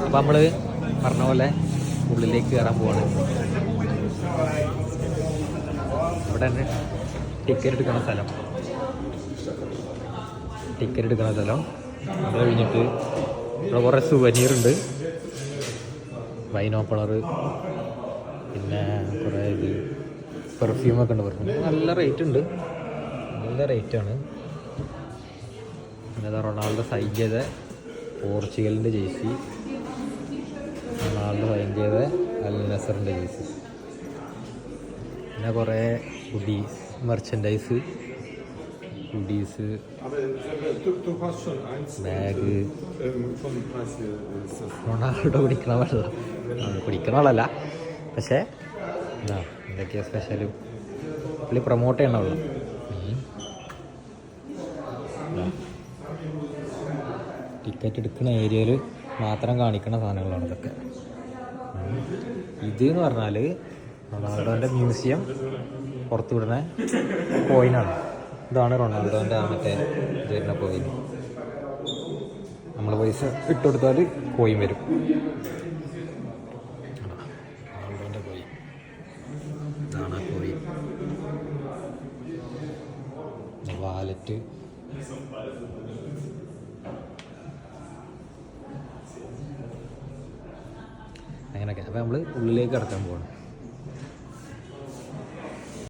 അപ്പം നമ്മൾ പറഞ്ഞ പോലെ ഉള്ളിലേക്ക് കയറാൻ പോവാണ്. ഇവിടെ തന്നെ ടിക്കറ്റ് എടുക്കുന്ന സ്ഥലം അത് കഴിഞ്ഞിട്ട് ഇവിടെ കുറേ സുവനീറുണ്ട്, വൈനോപ്പളർ, പിന്നെ കുറേ പെർഫ്യൂമൊക്കെ ഉണ്ട്. പെർഫ്യൂം നല്ല റേറ്റ് ഉണ്ട്, നല്ല റേറ്റാണ്. പിന്നെ റൊണാൾഡോ സൈൻ ചെയ്ത പോർച്ചുഗലിൻ്റെ ജേഴ്സി, റൊണാൾഡോ സൈൻ ചെയ്ത അൽ നസറിൻ്റെ ജേഴ്സി, പിന്നെ കുറേ hoodies, merchandise, hoodies, bag. Ronaldo കുടിക്കണ ആളല്ല, പക്ഷേ എന്താ എന്തൊക്കെയാ സ്പെഷ്യലും പുള്ളി പ്രൊമോട്ട് ചെയ്യണമല്ലോ. ടിക്കറ്റ് എടുക്കുന്ന ഏരിയയിൽ മാത്രം കാണിക്കുന്ന സാധനങ്ങളാണ് ഇതൊക്കെ. ഇതെന്ന് പറഞ്ഞാൽ റൊണാൾഡോൻ്റെ മ്യൂസിയം പുറത്തു വിടുന്ന കോയിനാണ്. ഇതാണ് റൊണാൾഡോൻ്റെ മറ്റേ ഇത് വരുന്ന കോയിൻ. നമ്മൾ പൈസ ഇട്ട് കൊടുത്താൽ കോയിൻ വരും. റൊണാൾഡോൻ്റെ കോയിൻ ഇതാണ് കോയിൻ. വാലറ്റ്, അങ്ങനെയൊക്കെ. അപ്പോൾ നമ്മൾ ഉള്ളിലേക്ക് കടക്കാൻ പോകണം.